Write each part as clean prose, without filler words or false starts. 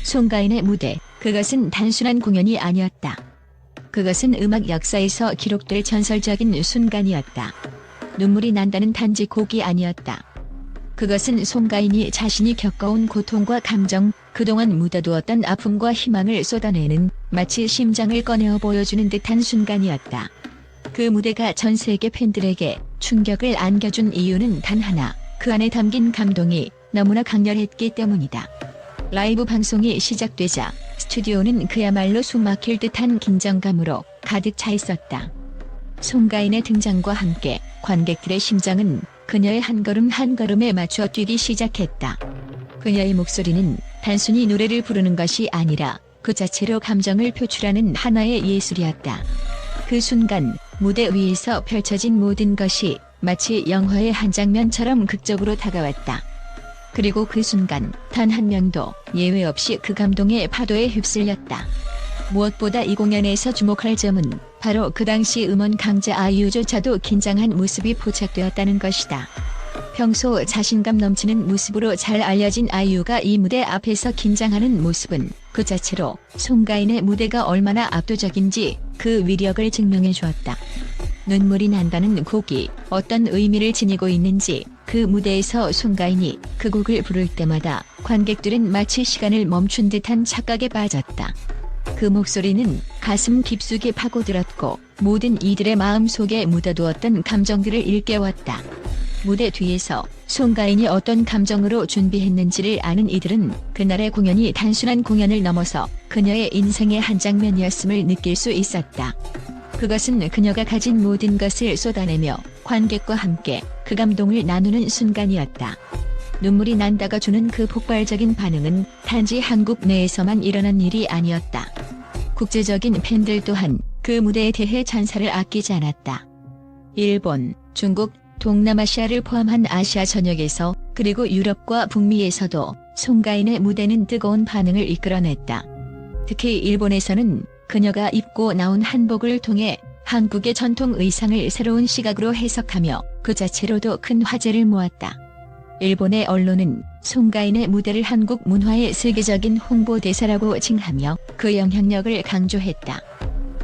송가인의 무대, 그것은 단순한 공연이 아니었다. 그것은 음악 역사에서 기록될 전설적인 순간이었다. 눈물이 난다는 단지 곡이 아니었다. 그것은 송가인이 자신이 겪어온 고통과 감정, 그동안 묻어두었던 아픔과 희망을 쏟아내는, 마치 심장을 꺼내어 보여주는 듯한 순간이었다. 그 무대가 전 세계 팬들에게 충격을 안겨준 이유는 단 하나, 그 안에 담긴 감동이 너무나 강렬했기 때문이다. 라이브 방송이 시작되자 스튜디오는 그야말로 숨막힐 듯한 긴장감으로 가득 차 있었다. 송가인의 등장과 함께 관객들의 심장은 그녀의 한 걸음 한 걸음에 맞춰 뛰기 시작했다. 그녀의 목소리는 단순히 노래를 부르는 것이 아니라 그 자체로 감정을 표출하는 하나의 예술이었다. 그 순간 무대 위에서 펼쳐진 모든 것이 마치 영화의 한 장면처럼 극적으로 다가왔다. 그리고 그 순간 단 한 명도 예외 없이 그 감동의 파도에 휩쓸렸다. 무엇보다 이 공연에서 주목할 점은 바로 그 당시 음원 강자 아이유조차도 긴장한 모습이 포착되었다는 것이다. 평소 자신감 넘치는 모습으로 잘 알려진 아이유가 이 무대 앞에서 긴장하는 모습은 그 자체로 송가인의 무대가 얼마나 압도적인지 그 위력을 증명해 주었다. 눈물이 난다는 곡이 어떤 의미를 지니고 있는지 그 무대에서 송가인이 그 곡을 부를 때마다 관객들은 마치 시간을 멈춘 듯한 착각에 빠졌다. 그 목소리는 가슴 깊숙이 파고들었고 모든 이들의 마음속에 묻어두었던 감정들을 일깨웠다. 무대 뒤에서 송가인이 어떤 감정으로 준비했는지를 아는 이들은 그날의 공연이 단순한 공연을 넘어서 그녀의 인생의 한 장면이었음을 느낄 수 있었다. 그것은 그녀가 가진 모든 것을 쏟아내며 관객과 함께 그 감동을 나누는 순간이었다. 눈물이 난다가 주는 그 폭발적인 반응은 단지 한국 내에서만 일어난 일이 아니었다. 국제적인 팬들 또한 그 무대에 대해 찬사를 아끼지 않았다. 일본, 중국, 동남아시아를 포함한 아시아 전역에서 그리고 유럽과 북미에서도 송가인의 무대는 뜨거운 반응을 이끌어냈다. 특히 일본에서는 그녀가 입고 나온 한복을 통해 한국의 전통 의상을 새로운 시각으로 해석하며 그 자체로도 큰 화제를 모았다. 일본의 언론은 송가인의 무대를 한국 문화의 세계적인 홍보대사라고 칭하며 그 영향력을 강조했다.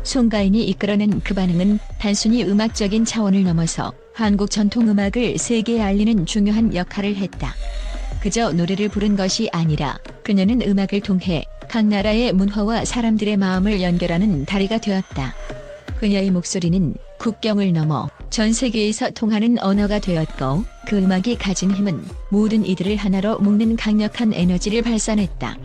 송가인이 이끌어낸 그 반응은 단순히 음악적인 차원을 넘어서 한국 전통음악을 세계에 알리는 중요한 역할을 했다. 그저 노래를 부른 것이 아니라 그녀는 음악을 통해 각 나라의 문화와 사람들의 마음을 연결하는 다리가 되었다. 그녀의 목소리는 국경을 넘어 전 세계에서 통하는 언어가 되었고 그 음악이 가진 힘은 모든 이들을 하나로 묶는 강력한 에너지를 발산했다.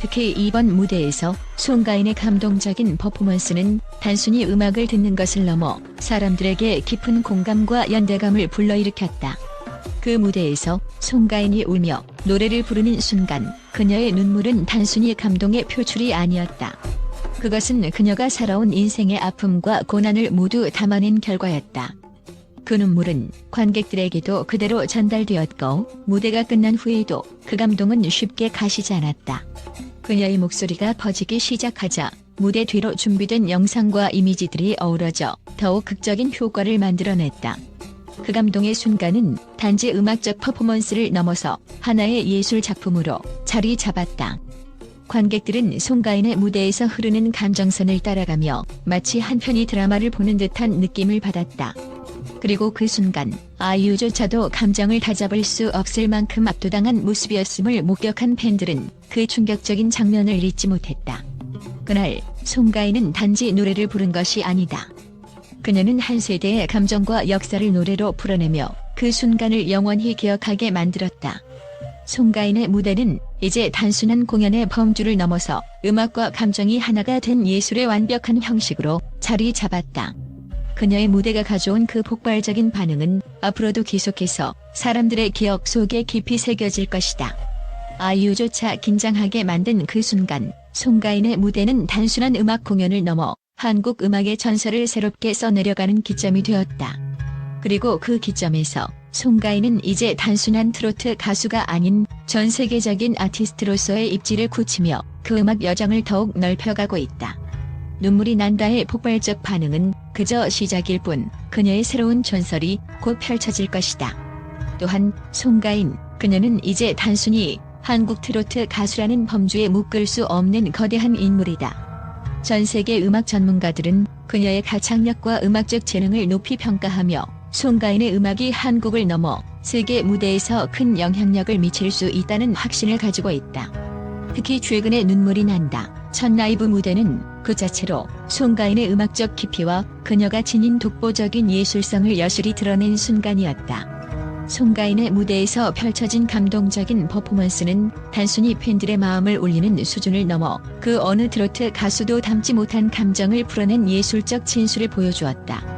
특히 이번 무대에서 송가인의 감동적인 퍼포먼스는 단순히 음악을 듣는 것을 넘어 사람들에게 깊은 공감과 연대감을 불러일으켰다. 그 무대에서 송가인이 울며 노래를 부르는 순간 그녀의 눈물은 단순히 감동의 표출이 아니었다. 그것은 그녀가 살아온 인생의 아픔과 고난을 모두 담아낸 결과였다. 그 눈물은 관객들에게도 그대로 전달되었고 무대가 끝난 후에도 그 감동은 쉽게 가시지 않았다. 그녀의 목소리가 퍼지기 시작하자 무대 뒤로 준비된 영상과 이미지들이 어우러져 더욱 극적인 효과를 만들어냈다. 그 감동의 순간은 단지 음악적 퍼포먼스를 넘어서 하나의 예술 작품으로 자리 잡았다. 관객들은 송가인의 무대에서 흐르는 감정선을 따라가며 마치 한 편의 드라마를 보는 듯한 느낌을 받았다. 그리고 그 순간 아이유조차도 감정을 다잡을 수 없을 만큼 압도당한 모습이었음을 목격한 팬들은 그 충격적인 장면을 잊지 못했다. 그날 송가인은 단지 노래를 부른 것이 아니다. 그녀는 한 세대의 감정과 역사를 노래로 풀어내며 그 순간을 영원히 기억하게 만들었다. 송가인의 무대는 이제 단순한 공연의 범주를 넘어서 음악과 감정이 하나가 된 예술의 완벽한 형식으로 자리 잡았다. 그녀의 무대가 가져온 그 폭발적인 반응은 앞으로도 계속해서 사람들의 기억 속에 깊이 새겨질 것이다. 아이유조차 긴장하게 만든 그 순간, 송가인의 무대는 단순한 음악 공연을 넘어 한국 음악의 전설을 새롭게 써내려가는 기점이 되었다. 그리고 그 기점에서 송가인은 이제 단순한 트로트 가수가 아닌 전 세계적인 아티스트로서의 입지를 굳히며 그 음악 여정을 더욱 넓혀가고 있다. 눈물이 난다의 폭발적 반응은 그저 시작일 뿐 그녀의 새로운 전설이 곧 펼쳐질 것이다. 또한 송가인, 그녀는 이제 단순히 한국 트로트 가수라는 범주에 묶을 수 없는 거대한 인물이다. 전 세계 음악 전문가들은 그녀의 가창력과 음악적 재능을 높이 평가하며 송가인의 음악이 한국을 넘어 세계 무대에서 큰 영향력을 미칠 수 있다는 확신을 가지고 있다. 특히 최근에 눈물이 난다 첫 라이브 무대는 그 자체로 송가인의 음악적 깊이와 그녀가 지닌 독보적인 예술성을 여실히 드러낸 순간이었다. 송가인의 무대에서 펼쳐진 감동적인 퍼포먼스는 단순히 팬들의 마음을 울리는 수준을 넘어 그 어느 트로트 가수도 담지 못한 감정을 풀어낸 예술적 진수를 보여주었다.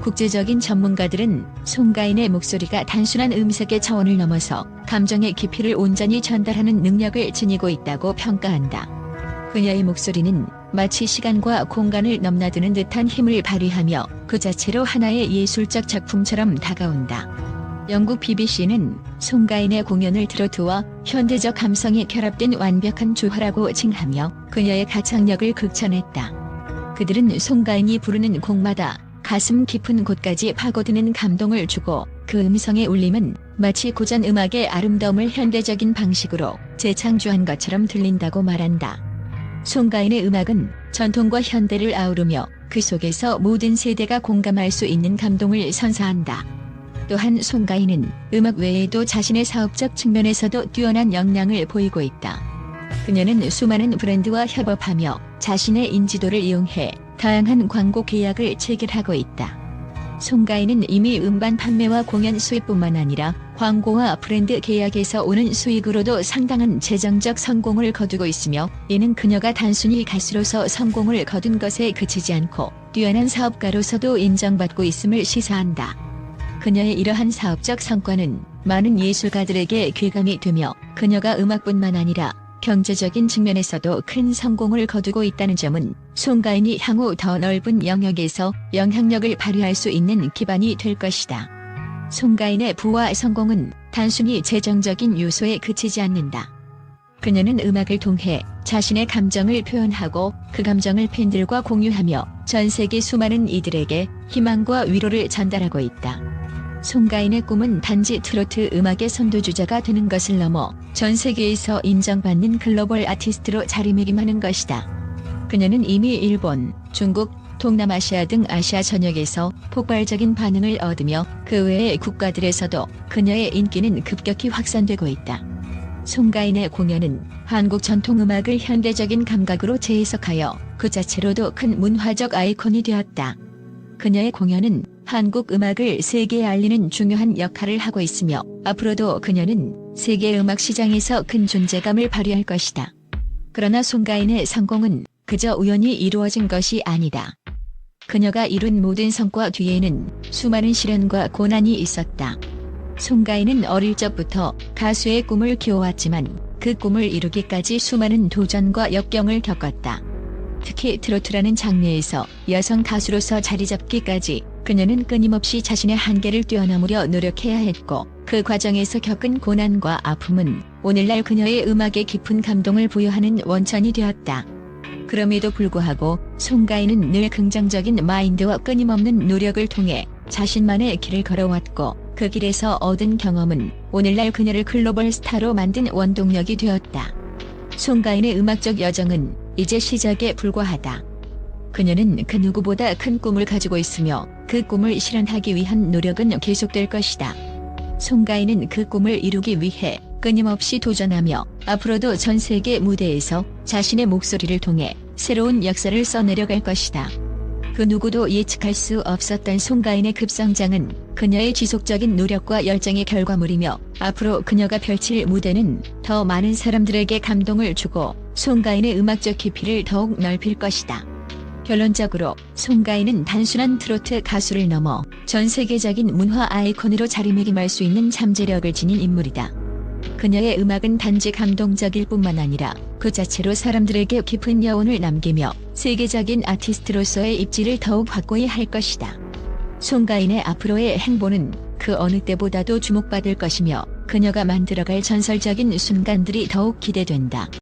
국제적인 전문가들은 송가인의 목소리가 단순한 음색의 차원을 넘어서 감정의 깊이를 온전히 전달하는 능력을 지니고 있다고 평가한다. 그녀의 목소리는 마치 시간과 공간을 넘나드는 듯한 힘을 발휘하며 그 자체로 하나의 예술적 작품처럼 다가온다. 영국 BBC는 송가인의 공연을 트로트와 현대적 감성이 결합된 완벽한 조화라고 칭하며 그녀의 가창력을 극찬했다. 그들은 송가인이 부르는 곡마다 가슴 깊은 곳까지 파고드는 감동을 주고 그 음성의 울림은 마치 고전 음악의 아름다움을 현대적인 방식으로 재창조한 것처럼 들린다고 말한다. 송가인의 음악은 전통과 현대를 아우르며 그 속에서 모든 세대가 공감할 수 있는 감동을 선사한다. 또한 송가인은 음악 외에도 자신의 사업적 측면에서도 뛰어난 역량을 보이고 있다. 그녀는 수많은 브랜드와 협업하며 자신의 인지도를 이용해 다양한 광고 계약을 체결하고 있다. 송가인은 이미 음반 판매와 공연 수입뿐만 아니라 광고와 브랜드 계약에서 오는 수익으로도 상당한 재정적 성공을 거두고 있으며 이는 그녀가 단순히 가수로서 성공을 거둔 것에 그치지 않고 뛰어난 사업가로서도 인정받고 있음을 시사한다. 그녀의 이러한 사업적 성과는 많은 예술가들에게 귀감이 되며 그녀가 음악뿐만 아니라 경제적인 측면에서도 큰 성공을 거두고 있다는 점은 송가인이 향후 더 넓은 영역에서 영향력을 발휘할 수 있는 기반이 될 것이다. 송가인의 부와 성공은 단순히 재정적인 요소에 그치지 않는다. 그녀는 음악을 통해 자신의 감정을 표현하고 그 감정을 팬들과 공유하며 전 세계 수많은 이들에게 희망과 위로를 전달하고 있다. 송가인의 꿈은 단지 트로트 음악의 선도주자가 되는 것을 넘어 전 세계에서 인정받는 글로벌 아티스트로 자리매김하는 것이다. 그녀는 이미 일본, 중국, 동남아시아 등 아시아 전역에서 폭발적인 반응을 얻으며 그 외의 국가들에서도 그녀의 인기는 급격히 확산되고 있다. 송가인의 공연은 한국 전통음악을 현대적인 감각으로 재해석하여 그 자체로도 큰 문화적 아이콘이 되었다. 그녀의 공연은 한국 음악을 세계에 알리는 중요한 역할을 하고 있으며 앞으로도 그녀는 세계 음악 시장에서 큰 존재감을 발휘할 것이다. 그러나 송가인의 성공은 그저 우연히 이루어진 것이 아니다. 그녀가 이룬 모든 성과 뒤에는 수많은 시련과 고난이 있었다. 송가인은 어릴 적부터 가수의 꿈을 키워왔지만 그 꿈을 이루기까지 수많은 도전과 역경을 겪었다. 특히 트로트라는 장르에서 여성 가수로서 자리잡기까지 그녀는 끊임없이 자신의 한계를 뛰어넘으려 노력해야 했고 그 과정에서 겪은 고난과 아픔은 오늘날 그녀의 음악에 깊은 감동을 부여하는 원천이 되었다. 그럼에도 불구하고 송가인은 늘 긍정적인 마인드와 끊임없는 노력을 통해 자신만의 길을 걸어왔고 그 길에서 얻은 경험은 오늘날 그녀를 글로벌 스타로 만든 원동력이 되었다. 송가인의 음악적 여정은 이제 시작에 불과하다. 그녀는 그 누구보다 큰 꿈을 가지고 있으며 그 꿈을 실현하기 위한 노력은 계속될 것이다. 송가인은 그 꿈을 이루기 위해 끊임없이 도전하며 앞으로도 전 세계 무대에서 자신의 목소리를 통해 새로운 역사를 써내려갈 것이다. 그 누구도 예측할 수 없었던 송가인의 급성장은 그녀의 지속적인 노력과 열정의 결과물이며 앞으로 그녀가 펼칠 무대는 더 많은 사람들에게 감동을 주고 송가인의 음악적 깊이를 더욱 넓힐 것이다. 결론적으로 송가인은 단순한 트로트 가수를 넘어 전 세계적인 문화 아이콘으로 자리매김할 수 있는 잠재력을 지닌 인물이다. 그녀의 음악은 단지 감동적일 뿐만 아니라 그 자체로 사람들에게 깊은 여운을 남기며 세계적인 아티스트로서의 입지를 더욱 확고히 할 것이다. 송가인의 앞으로의 행보는 그 어느 때보다도 주목받을 것이며 그녀가 만들어갈 전설적인 순간들이 더욱 기대된다.